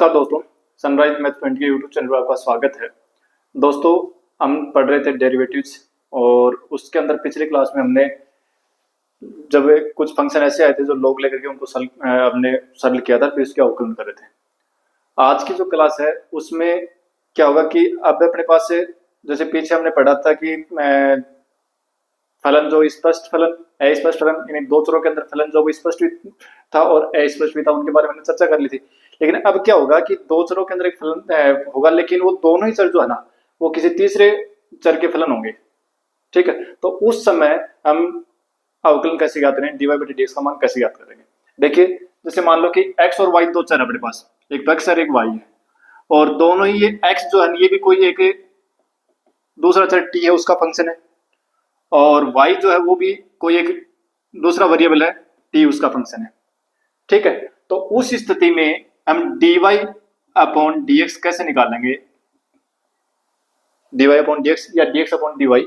नमस्कार दोस्तों, sunrise math point के यूट्यूब चैनल पर आपका स्वागत है। दोस्तों, हम पढ़ रहे थे डेरिवेटिव्स और उसके अंदर पिछले क्लास में हमने जब कुछ फंक्शन ऐसे आए थे जो लोग लेकर के उनको हमने सरल किया था, फिर इसके अवकलन कर रहे थे। आज की जो क्लास है उसमें क्या होगा कि अब अपने पास से जैसे पीछे हमने पढ़ा था कि फलन जो स्पष्ट फलन, अस्पष्ट फलन, यानी दो चरों के अंदर फलन जो स्पष्ट भी था और अस्पष्ट भी था, उनके बारे में हमने चर्चा कर ली थी। लेकिन अब क्या होगा कि दो चरों के अंदर एक फलन होगा, लेकिन वो दोनों ही चर जो है ना वो किसी तीसरे चर के फलन होंगे। ठीक है, तो उस समय हम अवकलन कैसे ज्ञात करेंगे, dy बटे dx का मान कैसे ज्ञात करेंगे। देखिए, जैसे मान लो कि x और y दो चर है अपने पास, एक तो x और एक y है, और दोनों ही ये x जो है ये भी कोई एक दूसरा चर t है उसका फंक्शन है, और y जो है वो भी कोई एक दूसरा वेरिएबल है t उसका फंक्शन है। ठीक है, तो उस स्थिति में हम dy अपॉन dx कैसे निकालेंगे, dy अपॉन dx या dx अपॉन dy।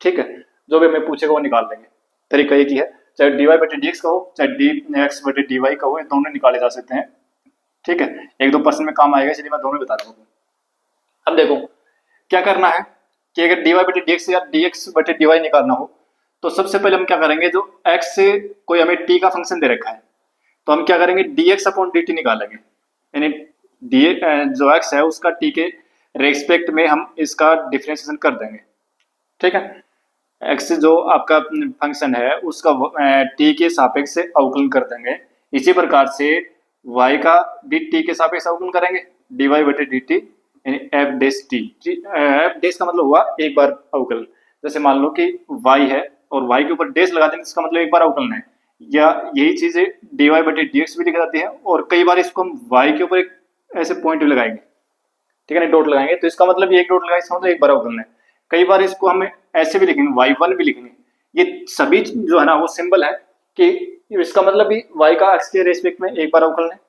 ठीक है, जो भी हमें पूछेगा वो निकाल लेंगे। तरीका एक ही है, चाहे dy बटे dx का हो चाहे dx बटे dy का हो, ये दोनों निकाले जा सकते हैं। ठीक है, एक दो परसेंट में काम आएगा, इसलिए मैं दोनों बता रहा हूँ। अब देखो क्या करना है कि अगर dy बटे dx या dx बटे dy निकालना हो तो सबसे पहले हम क्या करेंगे, जो x से कोई हमें t का फंक्शन दे रखा है तो हम क्या करेंगे, dx अपॉन dt निकालेंगे। यानी जो x है उसका t के रेस्पेक्ट में हम इसका डिफरेंशिएशन कर देंगे। ठीक है, x जो आपका फंक्शन है उसका t के सापेक्ष से अवकलन कर देंगे। इसी प्रकार से y का भी t के सापेक्ष अवकलन करेंगे, dy बटे dt यानी एफ डेस टी। एफ डेस का मतलब हुआ एक बार अवकलन। जैसे मान लो कि y है और y के ऊपर डेस लगा देंगे, इसका मतलब एक बार अवकलन है, या यही चीजें dy बटे dx भी लिखी जाती है, और कई बार इसको हम y के ऊपर एक ऐसे पॉइंट भी लगाएंगे। ठीक है ना, डॉट लगाएंगे तो इसका मतलब एक डॉट लगाए, इसका मतलब एक बार अवकलन है। कई बार इसको हम ऐसे भी लिखेंगे, y1 भी लिखेंगे। ये सभी जो है ना वो सिंबल है कि इसका मतलब भी y का x के रेस्पेक्ट में एक बार अवकलन है,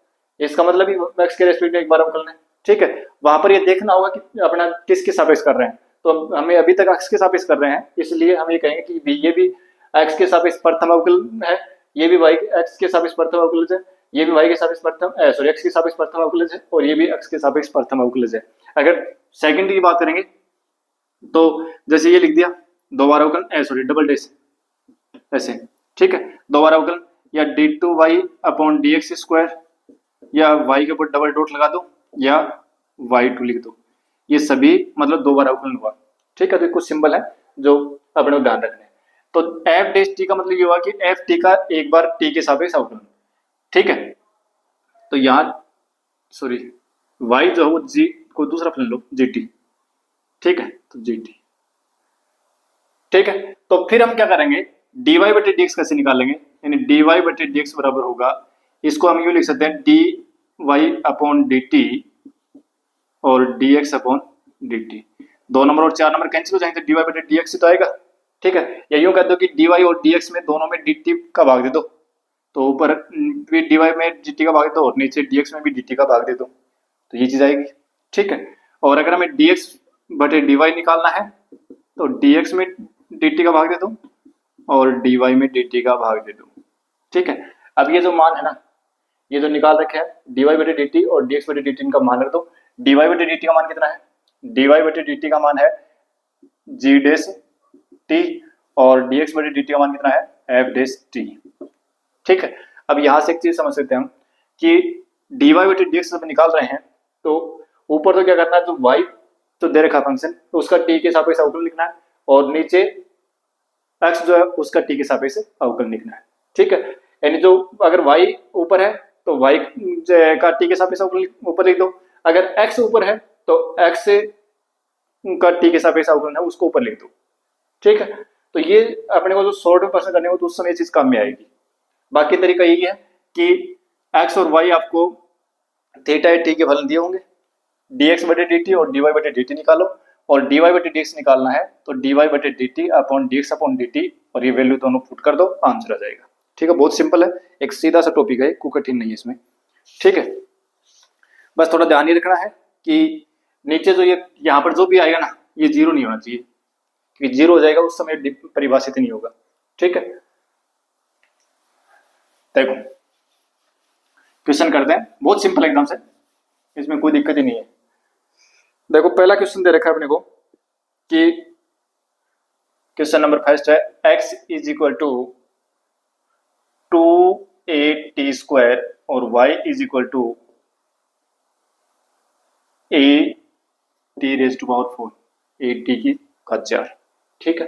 इसका मतलब भी x के रेस्पेक्ट में एक बार अवकलन है। ठीक है, वहां पर ये देखना होगा कि अपना किसके सापेक्ष कर रहे हैं, तो हमें अभी तक x के सापेक्ष कर रहे हैं, इसलिए हम ये कहेंगे कि ये भी x के सापेक्ष प्रथम अवकलन है, ये भी y x के सापेक्ष प्रथम अवकलज है, ये भी y के सापेक्ष प्रथम सॉरी x के सापेक्ष प्रथम अवकलज है, और ये भी x के सापेक्ष प्रथम अवकलज है। अगर सेकंड की बात करेंगे तो जैसे ये लिख दिया दो बार अवकलन सॉरी डबल डेस ऐसे। ठीक है, दो बार अवकलन, या d2y अपॉन dx स्क्वायर, या y के ऊपर डबल डॉट लगा दो, या y2 लिख दो, ये सभी मतलब दो बार अवकलन हुआ। ठीक है, तो कुछ सिंबल है जो अपने को ध्यान रखने हैं। तो एफ डेश टी का मतलब ये हुआ कि एफ टी का एक बार टी के सापेक्ष अवकलन। ठीक है, तो यहाँ सॉरी y जो है वो जी को दूसरा फलन लो जी टी। ठीक है, तो जी टी। ठीक है, तो फिर हम क्या करेंगे, dy बटे dx कैसे निकालेंगे, यानी dy बटे dx बराबर होगा, इसको हम यूं लिख सकते हैं dy अपॉन dt और dx अपॉन dt। 2 नंबर और 4 नंबर कैंसिल हो जाएंगे, तो dy बटे dx ही तो आएगा। ठीक है, या यूं कह दो कि dy और dx में दोनों में dt का भाग दे दो, तो ऊपर भी dy में dt का भाग दे दो और नीचे dx में भी dt का भाग दे दो, तो ये चीज आएगी। ठीक है, और अगर हमें dx बटे dy निकालना है तो dx में dt का भाग दे दो और dy में dt का भाग दे दो। ठीक है, अब ये जो मान है ना, ये जो निकाल रखे हैं dy बटे dt और dx बटे dt का मान रख दो। dy बटे dt का मान कितना है, dy बटे dt का मान है g डेश t, और dx बटे dt का मान कितना है f डेश t। ठीक है, अब यहां से एक चीज समझ सकते हैं हम कि dy बटे dx जब निकाल रहे हैं तो ऊपर तो क्या करना है, जो y तो दे रखा फंक्शन तो उसका t के सापेक्ष अवकलन लिखना है, और नीचे x जो है उसका t के सापेक्ष अवकलन लिखना है। ठीक है, यानी जो अगर y ऊपर है तो y का t के सापेक्ष अवकलन ऊपर लिख दो, अगर x ऊपर है तो x का t के सापेक्ष अवकलन है उसको ऊपर लिख दो। ठीक है, तो ये अपने को जो शॉर्ट में प्रश्न करने को तो उस समय चीज काम में आएगी। बाकी तरीका यही है कि x और y आपको थीटा t के फलन दिए होंगे, dx बटे dt और dy बटे dt निकालो, और dy बटे dx निकालना है तो dy बटे dt upon dx upon dt, और ये वैल्यू दोनों पुट कर दो, आंसर आ जाएगा। ठीक है, बहुत सिंपल है, एक सीधा सा टॉपिक है, कोई कठिन नहीं है इसमें। ठीक है, बस थोड़ा ध्यान ये रखना है कि नीचे जो ये यहाँ पर जो भी आएगा ना ये जीरो नहीं होना चाहिए, क्योंकि जीरो हो जाएगा उस समय परिभाषित नहीं होगा। ठीक है, देखो क्वेश्चन करते हैं, बहुत सिंपल एकदम से, इसमें कोई दिक्कत ही नहीं है। देखो पहला क्वेश्चन दे रखा है अपने को कि क्वेश्चन नंबर फर्स्ट है x is equal to 2a t² और y is equal to a t⁴ a t⁴ ठीक है।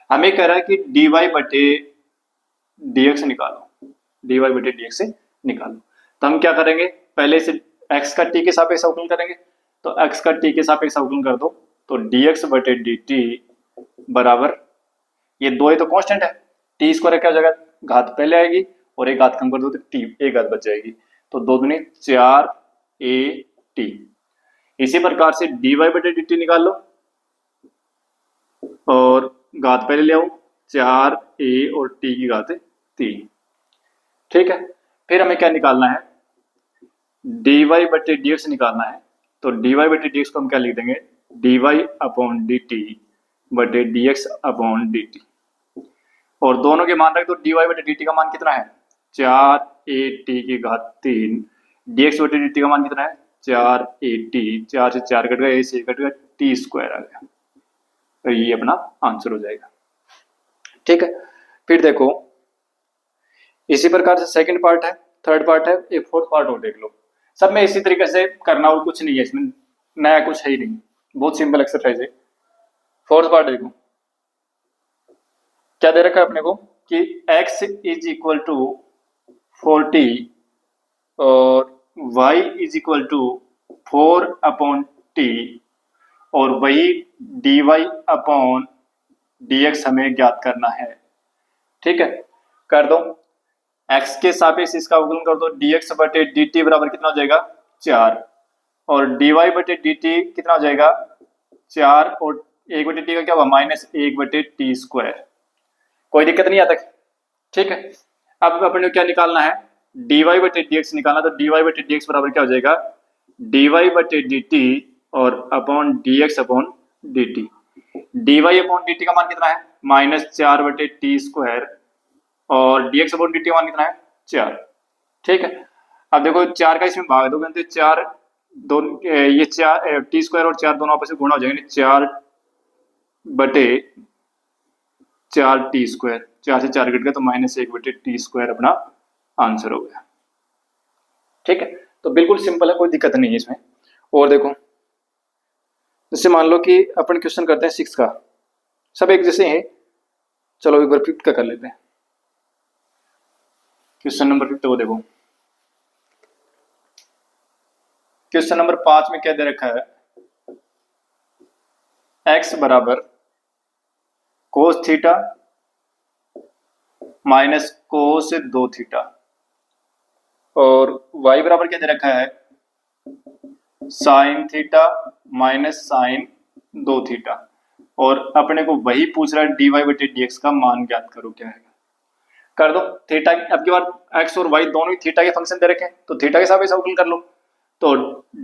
हमें कह रहा है कि dy बटे dx निकालो, dy बटे dx से निकालो। तो हम क्या करेंगे, पहले से x का t के सापेक्ष अवकलन करेंगे। तो x का t के सापेक्ष अवकलन कर दो तो dx बटे dt बराबर, ये दो है तो कांस्टेंट है, t² क्या हो जाएगा, घात पहले आएगी और एक घात कम कर दो तो t एक घात बच जाएगी। तो 2 दूनी 4at। इसी प्रकार से dy बटे dt निकाल लो और घात पहले ले आओ, 4a और t की घात 3। ठीक है। फिर हमें क्या निकालना है, dy बटे dx निकालना है। तो dy बटे dx को हम क्या लिख देंगे, dy अपॉन dt बटे dx अपॉन dt। और दोनों के मान रख दो, dy बटे dt का मान कितना है 4at की घात 3, dx बटे dt का मान कितना है 4at, 4 से 4 कट गया, a से कट गया, t² आ गया। तो ये अपना आंसर हो जाएगा। ठीक है। फिर देखो इसी प्रकार से सेकंड पार्ट है, थर्ड पार्ट है, एक फोर्थ पार्ट और देख लो। सब में इसी तरीके से करना और कुछ नहीं है इसमें, नया कुछ है ही नहीं, बहुत सिंपल एक्सरसाइज है। फोर्थ पार्ट देखो क्या दे रखा है अपने को कि x इज इक्वल टू 40 और y is equal to 4/t और वही dy अपॉन dx हमें ज्ञात करना है। ठीक है, कर दो। x के सापेक्ष इसका अवकलन कर दो, dx बटे dt बराबर कितना हो जाएगा 4 और dy बटे dt कितना हो जाएगा 4 और 1/t का क्या होगा -1/t²। कोई दिक्कत नहीं आता। ठीक है। अब अपने को क्या निकालना है, dy बटे dx निकालना। तो dy बटे dx बराबर क्या हो जाएगा dy बटे dt और upon dx upon dt। dy upon dt का मान कितना है -4/t² और dx अपॉन dt का मान कितना है 4। ठीक है। अब देखो 4 का इसमें भाग दोगे तो 4 दोनों ये 4 t² और 4 दोनों आपस में गुणा हो जाएंगे, 4 बटे 4t², 4 से 4 कट गया तो -1/t² अपना आंसर हो गया। ठीक है। तो बिल्कुल सिंपल है, कोई दिक्कत नहीं है इसमें। और देखो जैसे मान लो कि अपन क्वेश्चन करते हैं 6 का, सब एक जैसे हैं। चलो एक बार 5th का कर लेते हैं। क्वेश्चन नंबर 5 को देखो, क्वेश्चन नंबर 5 में क्या दे रखा है, x बराबर cos theta minus cos 2 theta और y बराबर क्या दे रखा है sin theta minus sin 2 theta और अपने को वही पूछ रहा है dy बटे dx का मान ज्ञात करो। क्या है, कर दो। थीटा अब की बार x और y दोनों ही थीटा के फंक्शन दे रखे हैं तो थीटा के सापेक्ष अवकलन कर लो। तो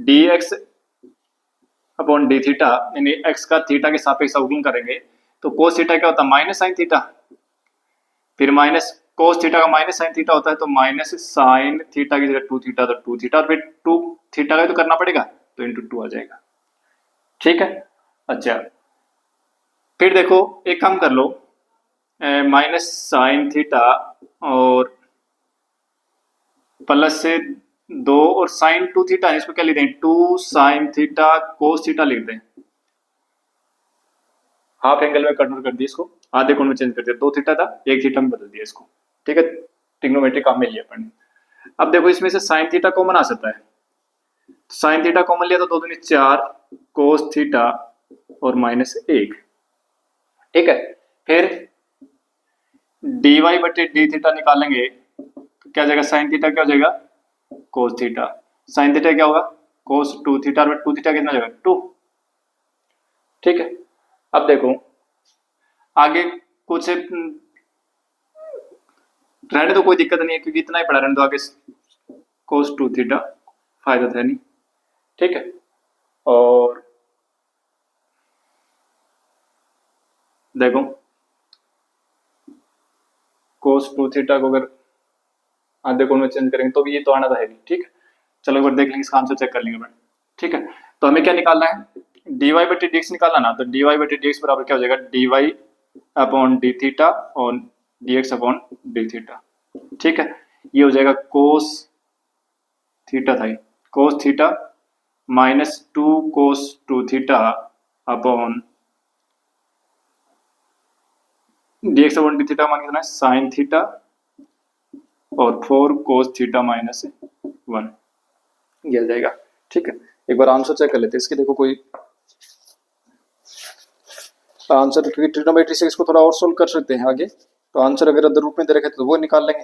dx अपॉन डी थीटा यानी x का थीटा के सापेक्ष अवकलन करेंगे तो cos थीटा क्या होता है माइनस sin थीटा, फिर माइनस cos थीटा का माइनस sin थीटा होता है तो माइनस sin थीटा की जगह 2 थीटा तो 2 थीटा और फिर 2 थीटा का तो करना पड़ेगा तो इंटू 2 आ जाएगा। ठीक है। अच्छा फिर देखो एक काम कर लो, माइनस sin थीटा और प्लस से 2 और sin 2 थीटा इसको क्या लिख दें 2 sin थीटा cos थीटा लिख दें। हाफ एंगल में कन्वर्ट कर दिया इसको, आधे कोण में चेंज कर दिया, 2 थीटा था 1 थीटा में बदल दिया इसको। ठीक है, ट्रिग्नोमेट्री काम में लिया अपन ने। अब देखो इसमें से sin थीटा कॉमन आ सकता है, sin थीटा कॉमन लिया तो 2 दूनी 4 cos थीटा और -1। ठीक है। फिर dy बटे डी थीटा निकालेंगे तो क्या जाएगा sin थीटा क्या हो जाएगा cos थीटा, sin थीटा क्या होगा cos 2 थीटा और 2 थीटा कितना जाएगा 2। ठीक है। अब देखो आगे कुछ रहने तो कोई दिक्कत नहीं है क्योंकि इतना ही पढ़ा रहने तो आगे cos 2 थीटा फायदा था नहीं। ठीक है। और देखो cos 2 थीटा को अगर आधे कोण में चेंज करेंगे तो भी ये तो आना था है नहीं। ठीक है। चलो एक बार देख लेंगे, इसका आंसर चेक कर लेंगे। ठीक है, तो हमें क्या निकालना है, dy बटे dx निकालना ना, तो dy बटे dx बराबर क्या हो जाएगा, dy अपॉन डी थीटा और dx अपॉन डी थीटा। ठीक है, ये हो जाएगा कोस थीटा था, कोस थीटा माइनस 2 कोस 2 theta upon dx upon D theta मान कितना है साइन थीटा और 4 कोस थीटा माइनस 1, ये आ जाएगा। ठीक है, एक बार आंसर चेक कर लेते हैं इसके, देखो कोई आंसर, क्योंकि ट्रिग्नोमेट्री से इसको थोड़ा और सोल्व कर सकते हैं आगे, तो आंसर अगर अदर रूप में दे रखे तो वो निकाल लेंगे।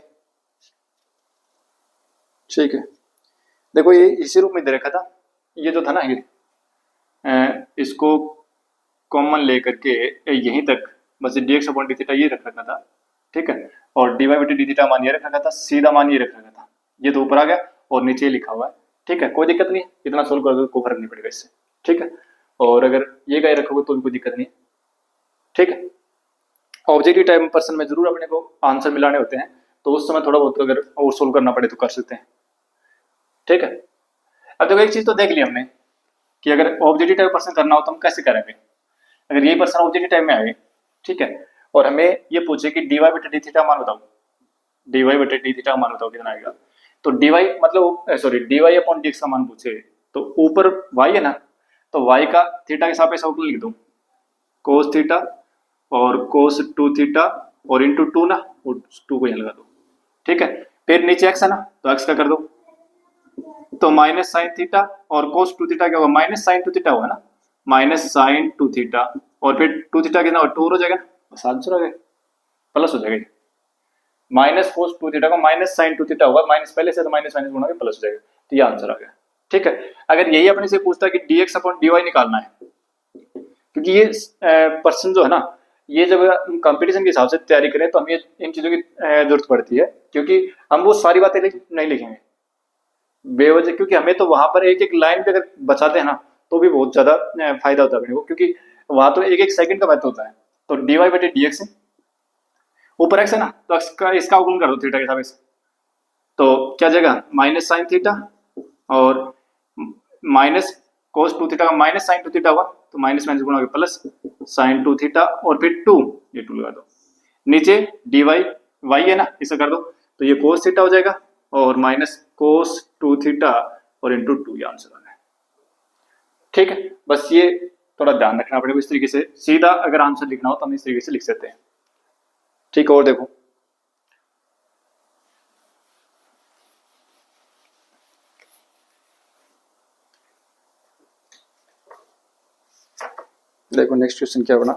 ठीक है, देखो ये इसी रूप में दे रखा था, ये जो था ना ये इसको कॉमन लेकर के यहीं तक बस dx अपॉन डी थीटा ये रख रखा था। ठीक है, और dy बटे डी थीटा मान ये रख रखा था, सीधा मान ये रख रखा था, ये तो ऊपर आ गया और नीचे लिखा हुआ है। ठीक है, कोई दिक्कत नहीं है, इतना सोल्व कर दो कोई फर्क नहीं पड़ेगा इससे। ठीक है, और अगर ये गाय रखोगे तो भी कोई दिक्कत नहीं है। ठीक है, ऑब्जेक्टिव टाइप पर्सन में जरूर अपने को आंसर मिलाने होते हैं, तो उस समय थोड़ा बहुत अगर और सोल्व करना पड़े तो कर सकते हैं। ठीक है, अब देखो एक चीज तो देख ली हमने कि अगर ऑब्जेक्टिव टाइप पर्सन करना हो तो हम कैसे करेंगे। अगर ये पर्सन ऑब्जेक्टिव टाइप में आए, ठीक है, और हमें ये पूछे कि dy बटे डी थीटा मान बताओ, dy बटे डी थीटा मान बताओ कितना आएगा, तो dy मतलब सॉरी dy अपॉन dx का मान पूछे, तो ऊपर y है ना, तो y का थीटा के सापेक्ष अवकलन लिख दूं cos थीटा और cos 2 थीटा और इंटू 2 ना, और 2 को यहाँ लगा दो। ठीक है, फिर नीचे x है ना, तो x का कर दो, तो माइनस साइन थीटा और cos 2 थीटा क्या होगा, माइनस साइन 2 थीटा होगा ना, माइनस साइन 2 थीटा और फिर 2 थीटा कितना 2 हो जाएगा, बस आंसर आ गया, प्लस हो जाएगा, माइनस cos 2 थीटा का माइनस साइन 2 थीटा होगा, माइनस पहले से तो माइनस माइनस गुणा के प्लस हो जाएगा, तो ये आंसर आ गया। ठीक है, अगर यही अपने से पूछता कि dx अपॉन dy निकालना है, क्योंकि ये पर्सन जो है ना, ये जब कंपटीशन के हिसाब से तैयारी करें तो हमें इन चीजों की जरूरत पड़ती है, क्योंकि हम वो सारी बातें नहीं लिखेंगे बेवजह, क्योंकि हमें तो वहां पर एक एक लाइन पे अगर बचाते हैं ना तो भी बहुत ज्यादा फायदा होता है अपने को, क्योंकि वहां तो एक एक सेकंड का महत्व होता है। तो dy बटे dx है, ऊपर x है ना, तो इसका अवकलन कर दो थीटा के सापेक्ष, तो क्या जाएगा माइनस साइन थीटा और माइनस cos 2 थीटा का माइनस साइन 2 थीटा हुआ, तो माइनस माइनस गुणा प्लस साइन 2 थीटा और फिर 2, ये 2 लगा दो, नीचे dy y है ना, इसे कर दो, तो ये cos थीटा हो जाएगा और माइनस cos 2 थीटा और इंटू 2, ये आंसर आ गया। ठीक है, बस ये थोड़ा ध्यान रखना पड़ेगा, इस तरीके से सीधा अगर आंसर लिखना हो तो हम इस तरीके से लिख सकते हैं। ठीक है, और देखो देखो नेक्स्ट क्वेश्चन क्या बना,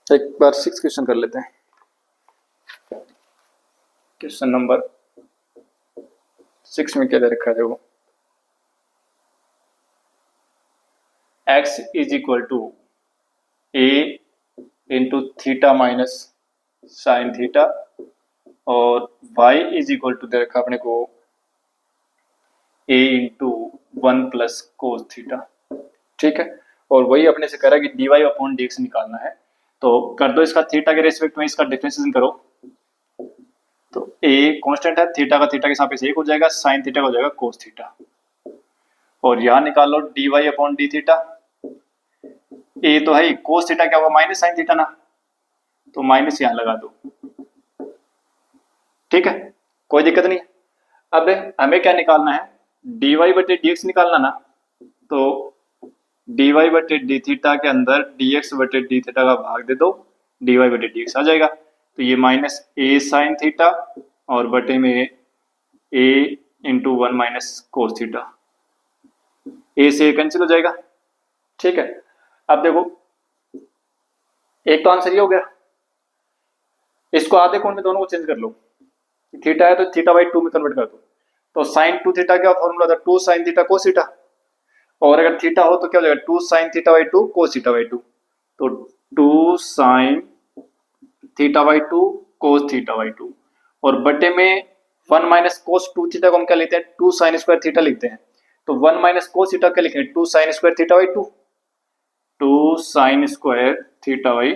एक बार 6 क्वेश्चन कर लेते हैं। क्वेश्चन नंबर 6 में क्या दे रखा है, वो x is equal to a into theta minus sine theta और y इज इक्वल टू दे रखा अपने को a into 1 plus cos theta. ठीक है, और वही अपने से कह रहा है कि dy अपॉन dx निकालना है, तो कर दो इसका थीटा के रेस्पेक्ट में इसका डिफरेंशिएशन करो, तो a कांस्टेंट है, थीटा का थीटा के सापेक्ष 1 हो जाएगा, साइन थीटा हो जाएगा कोस थीटा, और यहां निकाल लो dy upon D theta, a तो है कोस थीटा क्या होगा माइनस साइन थीटा ना, तो माइनस यहां लगा दो। ठीक है, कोई दिक्कत नहीं। अब हमें क्या निकालना है, dy बटे dx निकालना ना, तो dy बटे डी थीटा के अंदर dx बटे डी थीटा का भाग दे दो, dy बटे dx आ जाएगा, तो ये माइनस a साइन थीटा और बटे में a into 1 minus cos theta, a से कैंसिल हो जाएगा। ठीक है, अब देखो एक तो आंसर ये हो गया, इसको आधे कोण में दोनों को चेंज कर लो, थीटा है तो थीटा बाई 2 में कन्वर्ट कर दो, तो साइन 2 थीटा क्या फॉर्मूला था, 2 साइन थीटा कोस थीटा, और अगर थीटा हो तो क्या हो जाएगा 2 sine theta by 2 cos theta by 2, तो 2 sine theta by 2 cos theta by 2 और बटे में 1 माइनस कोस 2 थीटा को हम क्या लेते हैं 2 साइन स्क्वायर थीटा लिखते हैं, तो 1 माइनस कोस थीटा क्या लिखेंगे 2 sine square theta by 2, 2 sine square theta by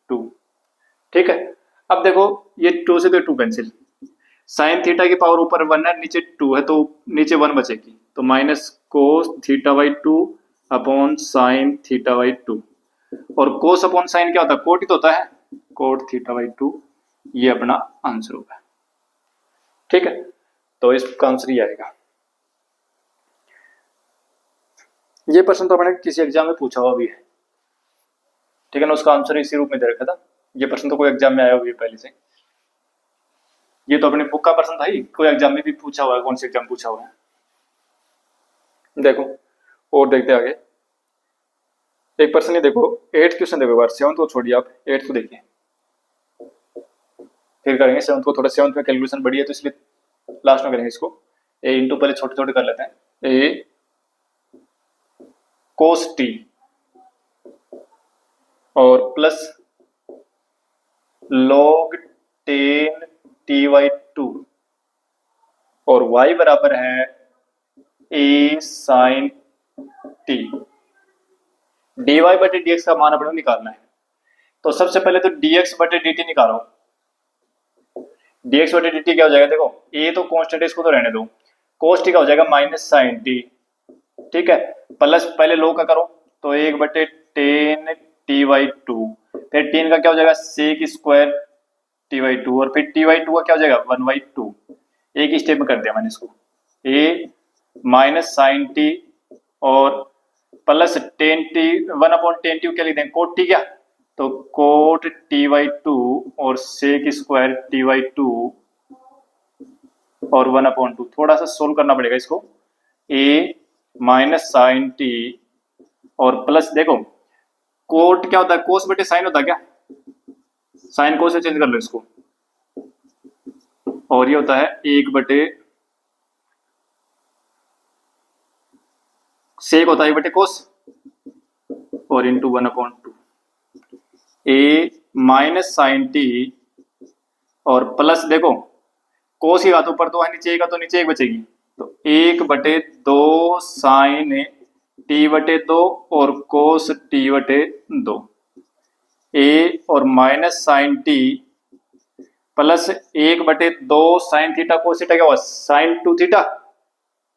2। ठीक है, अब देखो ये 2 से तो 2 कैंसिल, साइन थीटा की पावर ऊपर 1 है, नीचे 2 है, तो नीचे 1 बचेगी, तो minus cos theta by 2 upon sine theta by 2। और कोस अपॉन साइन क्या होता है, कोट ही तो होता है, कोट थीटा बाई 2। ये अपना आंसर होगा। ठीक है, तो इसका आंसर ये आएगा। ये प्रश्न तो अपने किसी एग्जाम में पूछा हुआ भी है, ठीक है ना, उसका आंसर इसी रूप में दे रखा था। ये प्रश्न तो कोई एग्जाम में आया हुआ है पहले से, ये तो अपने बुक का प्रश्न था ही, कोई एग्जाम में भी पूछा हुआ है, कौन से एग्जाम पूछा हुआ है देखो। और देखते आगे एक प्रश्न, ये देखो 8th क्वेश्चन देखो, एक बार 7th को छोड़िए आप, 8th को देखिए, फिर करेंगे 7th को। थोड़ा 7th में कैलकुलेशन बढ़ी है तो इसलिए लास्ट में करेंगे इसको। ए इंटू पहले छोटे छोटे कर लेते हैं, ए कोस टी और प्लस log 10 टी बाई 2 और y बराबर है a साइन टी। dy बटे dx का मान अपने निकालना है, तो सबसे पहले तो dx बटे dt निकालो। dx बटे dt क्या हो जाएगा, देखो a तो कांस्टेंट है, इसको तो रहने दो, cos t का हो जाएगा माइनस साइन टी, ठीक है, प्लस पहले लो का करो, तो 1 बटे 10 टी बाई 2, फिर 10 का क्या हो जाएगा सेक स्क्वायर टी बाई 2, और फिर टी बाई 2 का क्या हो जाएगा 1 बाई 2। एक ही स्टेप में कर दिया मैंने इसको, a माइनस साइन टी और प्लस 10t 1 अपॉन 10t क्या लिख दें, कोट टी, क्या तो कोट टी बाई 2 और सेक स्क्वायर टी बाई 2 और 1 अपॉन 2। थोड़ा सा सोल्व करना पड़ेगा इसको, a माइनस साइन टी और प्लस देखो कोट क्या होता है, कोस बटे साइन होता है क्या, साइन कोस से चेंज कर लो इसको, और ये होता है 1 बटे सेक होता है 1 बटे कोस और इंटू 1 अपॉन 2। ए माइनस साइन टी और प्लस देखो कोस की घात ऊपर 2 है, नीचे 1 का तो नीचे 1 बचेगी, तो 1 बटे 2 साइन टी बटे 2 और कोस टी बटे 2। ए और माइनस साइन टी प्लस 1 बटे 2 साइन थीटा कोस थीटा क्या हुआ sine 2 theta,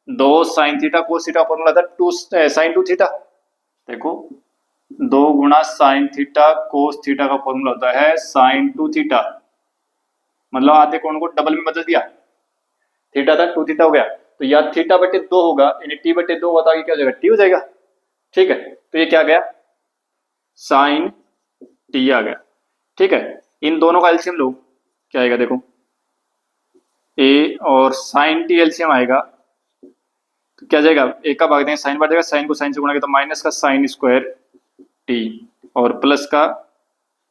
2 sine theta cos theta formula था 2 साइन 2 थीटा, देखो 2 गुणा साइन थीटा कोस थीटा का फॉर्मूला होता है साइन 2 थीटा, मतलब आधे कोण को डबल में बदल दिया, थीटा था 2 थीटा हो गया, तो या थीटा बटे 2 होगा, यानी टी बटे 2 होता है क्या हो जाएगा टी हो जाएगा, ठीक है, तो ये क्या गया साइन टी आ गया, ठीक है। इन दोनों का एलसीएम लो, क्या आएगा देखो, ए और साइन टी एलसीएम आएगा, तो क्या जाएगा एक का भाग देंगे साइन बढ़ जाएगा, साइन को साइन से गुणा किया तो माइनस का साइन स्क्वायर टी और प्लस का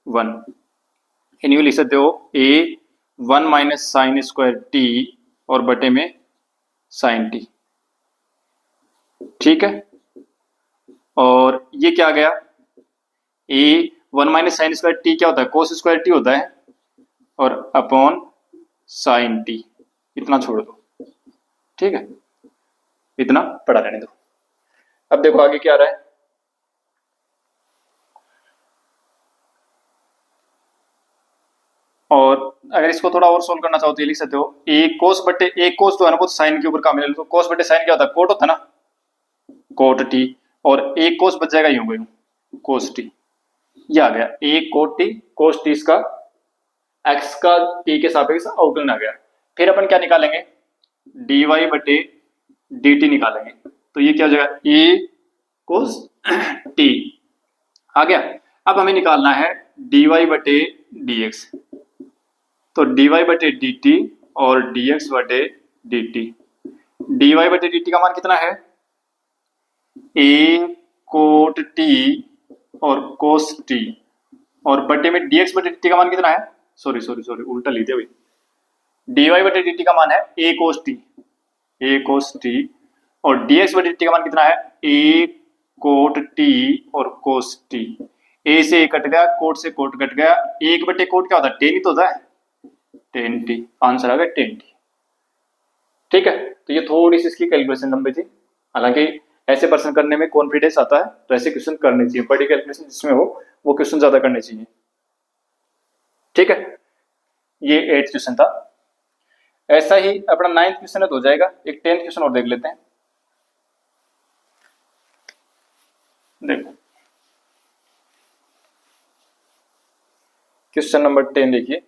1, इन लिख सकते हो ए 1 माइनस साइन स्क्वायर टी और बटे में साइन टी, ठीक है। और ये क्या गया ए 1 माइनस साइन स्क्वायर टी क्या होता है कोस स्क्वायर टी होता है और अपॉन साइन टी, इतना छोड़ दो, ठीक है, इतना पढ़ा रहने दो। अब देखो आगे क्या आ रहा है, और अगर इसको थोड़ा और सोल्व करना चाहो तो ये लिख सकते हो ए कोस बटे ए कोस तो है ना वो साइन के ऊपर काम ले लो, तो कोस बटे साइन क्या होता है कोट होता है ना, कोट टी, और ए कोस बच जाएगा यूं यूं कोस टी, ये आ गया ए कोट टी कोस टी, इसका एक्स का टी के सापेक्ष अवकलन आ गया। फिर अपन क्या निकालेंगे डी वाई बटे डी टी निकालेंगे, तो ये क्या हो जाएगा ए कोस टी आ गया। अब हमें निकालना है डी वाई बटे डी एक्स, तो डी वाई बटे डी टी और डी एक्स बटे डी टी, डी वाई बटे डी टी का मान कितना है ए कोट टी और कोस टी और बटे में डी एक्स बटे डी टी का मान कितना है, सॉरी सॉरी सॉरी उल्टा लिख दिया भाई, डी वाई बटे डी टी का मान है ए कोस टी और डी एक्स बटे डी टी का मान कितना है ए कोट टी और कोस टी, ए से ए कट गया कोट से कोट कट गया, 1 बटे कोट क्या होता है टेन ही तो होता है, टेन टी, आंसर आ गया टेन टी, ठीक है। तो ये थोड़ी सी इसकी कैलकुलेशन लंबी थी, हालांकि ऐसे प्रश्न करने में कॉन्फिडेंस आता है तो ऐसे क्वेश्चन करने चाहिए, बड़ी कैलकुलेशन जिसमें हो वो क्वेश्चन ज्यादा करने चाहिए, ठीक है। ये 8th क्वेश्चन था। ऐसा ही अपना 9th क्वेश्चन है तो हो जाएगा। एक 10th क्वेश्चन और देख लेते हैं। देखो क्वेश्चन नंबर 10 देखिए।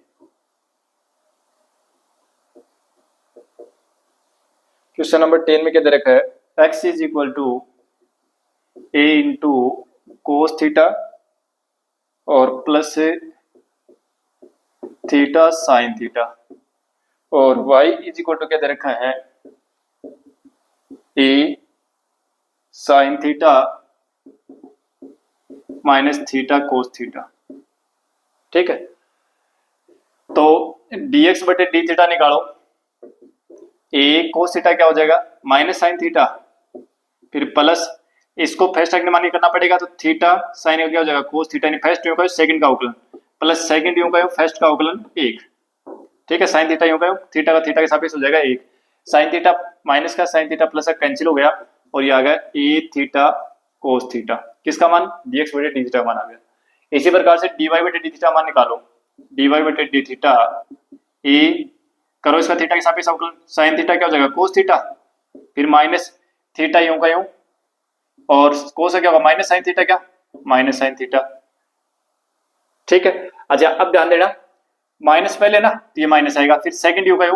क्वेश्चन नंबर 10 में क्या दे रखा है, x is equal to a into cos theta और प्लस थीटा साइन थीटा, और y इज इक्वल टू क्या दे रखा है, a sine theta minus theta cos theta. ठीक है, तो dx बटे डी थीटा निकालो। a कोस थीटा क्या हो जाएगा, माइनस साइन थीटा, फिर प्लस इसको फर्स्ट अग्निमानी करना पड़ेगा, तो थीटा साइन क्या हो जाएगा, कोस थीटा। फर्स्ट यूं का सेकंड का अवकलन प्लस सेकंड यूं का फर्स्ट का अवकलन 1। ठीक है, साइन थीटा यूं का थीटा का थीटा के सापेक्ष हो जाएगा 1। साइन थीटा माइनस का साइन थीटा प्लस का कैंसिल हो गया, और ये आ गया ए थीटा कोस थीटा। किसका मान, dx बटे डी थीटा मान आ गया। इसी प्रकार से dy बटे डी थीटा मान निकालो। dy बटे डी थीटा ए करो इसका थीटा के सापेक्ष अवकलन, साइन थीटा क्या हो जाएगा, कोस थीटा, फिर माइनस थीटा यूं का यूं, और कोस क्या होगा, माइनस साइन थीटा, क्या माइनस साइन थीटा। ठीक है, अच्छा अब ध्यान देना, माइनस पहले ना तो ये माइनस आएगा, फिर सेकंड यू का यू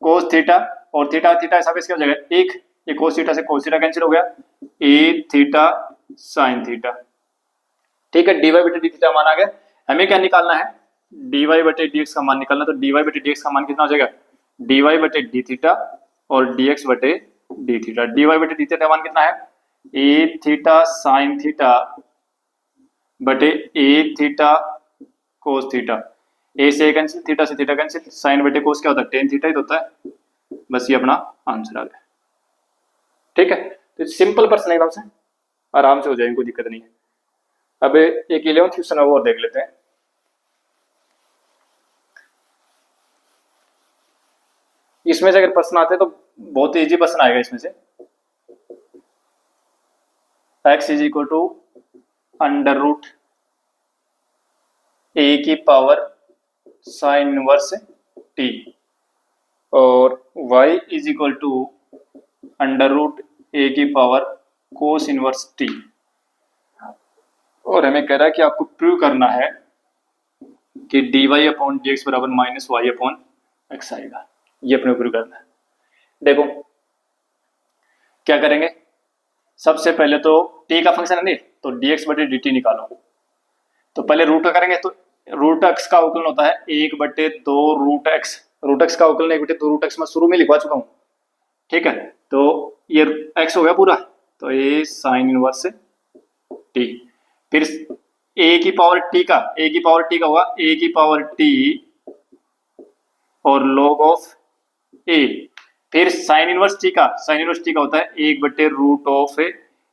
कोस थीटा, और थीटा थीटा सापेक्ष क्या हो जाएगा 1, ये कोस थीटा से कोस थीटा कैंसिल हो गया, ए थीटा साइन थीटा। ठीक है, dy बटे डी थीटा मान आ गया। हमें क्या निकालना है, dy बटे dx का मान निकालना। तो dy बटे dx का मान कितना हो जाएगा, dy बटे डी थीटा और dx बटे डी थीटा। dy बटे डी थीटा मान कितना है, ए थीटा साइन थीटा बटे ए थीटा कोस थीटा। ए से कैंसिल, थीटा से थीटा कैंसिल, साइन बटे कोस क्या होता है, टेन थीटा ही तो होता है। बस ये अपना आंसर आ गया। ठीक है, तो सिंपल प्रश्न एकदम से आराम से हो जाएंगे, कोई दिक्कत नहीं है। अब एक 11th क्वेश्चन है वो और देख लेते हैं। इसमें से अगर प्रश्न आते हैं तो बहुत इजी प्रश्न आएगा इसमें से। x is equal to under root a की पावर साइन इनवर्स टी, और y is equal to under root a की पावर कोस इनवर्स टी। और हमें कह रहा है कि आपको प्रूव करना है कि dy अपॉन डी एक्स बराबर माइनस वाई अपॉन एक्स आएगा। ये अपने प्रूव करना है। देखो क्या करेंगे, सबसे पहले तो t का फंक्शन है नहीं, तो dx बटे dt निकालो। तो पहले रूट का करेंगे, तो रूट एक्स का अवकलन होता है 1/2 रूट एक्स। रूट एक्स का अवकलन 1/2 रूट एक्स मैं शुरू में लिखवा चुका हूँ। ठीक है, तो ये एक्स हो गया पूरा, तो ये साइन इनवर्स टी, फिर ए की पावर टी का होगा ए की पावर टी और log ऑफ ए, फिर साइन इनवर्स टी का होता है 1/रूट ऑफ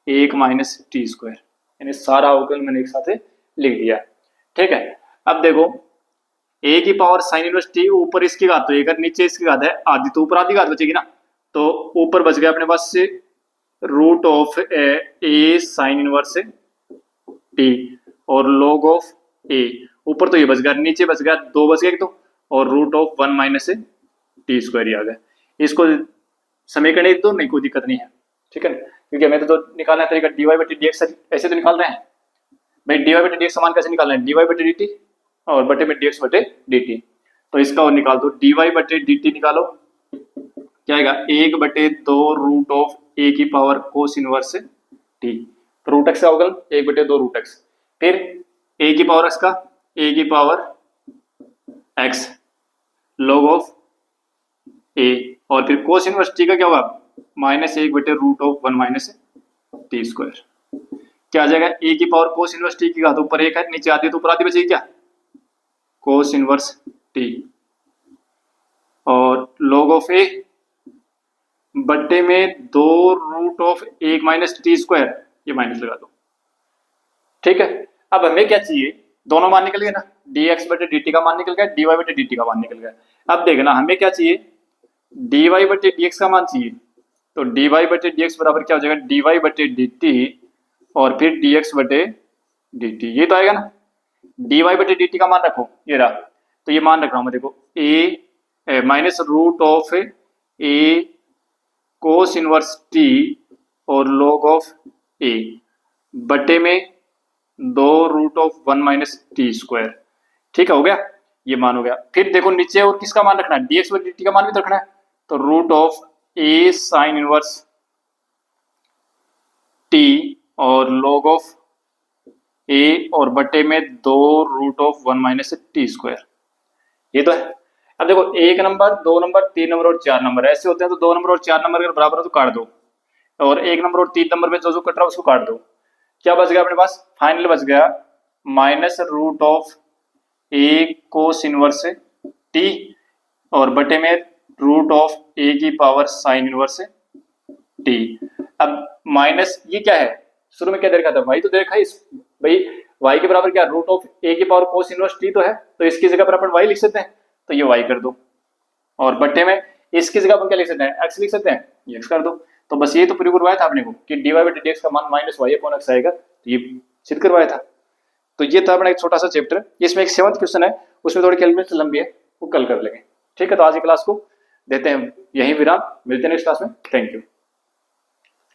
1 माइनस टी स्क्वायर। यानी सारा अवकलन मैंने एक साथ लिख दिया। ठीक है, अब देखो a की पावर साइन इनवर्स टी, ऊपर इसकी घात तो 1 है, नीचे इसकी घात है आधी, तो ऊपर आधी घात बचेगी ना, तो ऊपर बच गया अपने पास से root of A sine inverse T और log ऑफ ए। ऊपर तो ये बच गया, नीचे बच गया 2 बच गया तो, और root of 1 minus T square ही आ गया। इसको समीकरण तो नहीं, कोई दिक्कत नहीं है। ठीक है, क्योंकि हमें तो निकालना है तरीका dy बटे dx, ऐसे तो निकाल रहे हैं भाई। dy बटे dx समान कैसे निकालना है, dy बटे dt और बटे में dx बटे dt। तो इसका और निकाल दो, dy बटे dt निकालो, क्या आएगा 1/2 रूट ऑफ a की पावर कोस इनवर्स t। तो रूट एक्स का अवकलन 1/2 रूट एक्स, फिर a की पावर x का a की power x log of a, और फिर कोस इनवर्स t का क्या होगा -1/रूट ऑफ 1 माइनस टी स्क्वायर। क्या आ जाएगा, a की पावर कोस इनवर्स t की घात ऊपर 1 है, नीचे आधी, तो ऊपर आधी बचेगी क्या, कोस इनवर्स t, और log ऑफ a बट्टे में 2 root of 1 minus T square, ये माइनस लगा दो। ठीक है, अब हमें क्या चाहिए, दोनों मान निकल गए ना, dx बटे dt का मान निकल गया, dy बटे dt का मान निकल गया। अब देखना हमें क्या चाहिए, dy बटे dx का मान चाहिए। तो dy बटे dx बराबर क्या हो जाएगा, dy बटे dt और फिर dx बटे dt, ये तो आएगा ना। dy बटे dt का मान रखो, ये रहा, तो ये मान रख रहा हूं मैं, देखो a minus root of A cos inverse T और log ऑफ ए बटे में 2√(1 - t²). ठीक है, हो गया, ये मान हो गया। फिर देखो नीचे और किसका मान रखना है, dx बटे dt का मान भी तो रखना है, तो √(a sin इनवर्स t और log ऑफ a और बटे में 2√(1 - t²). ये तो है। अब देखो 1 नंबर, 2 नंबर, 3 नंबर और 4 नंबर ऐसे होते हैं, तो 2 नंबर और 4 नंबर अगर बराबर हो तो काट दो, और 1 नंबर और 3 नंबर में जो कट रहा है उसको काट दो। क्या बच गया अपने पास, फाइनल बच गया -√(a कोस इनवर्स t और बटे में √(a की पावर साइन इनवर्स t। अब माइनस ये क्या है, शुरू में क्या दे रखा था, y तो दे रखा है, इस भाई y के बराबर क्या, √(a की पावर कोस इनवर्स t तो है, तो इसकी जगह पर अपन y लिख सकते हैं, तो ये y कर दो, और बट्टे में इसकी जगह अपन क्या लिख सकते हैं, x लिख सकते हैं, ये x कर दो। तो बस ये तो प्रूव करवाया था आपने को कि dy बटे dx का मान -y/x आएगा, तो ये सिद्ध करवाया था। तो ये था अपना एक छोटा सा चैप्टर, इसमें एक 7th क्वेश्चन है, उसमें थोड़ी कैलकुलेशन लंबी है, वो कल कर लेंगे। ठीक है, तो आज की क्लास को देते हैं यहीं विराम, मिलते हैं नेक्स्ट क्लास में, थैंक यू।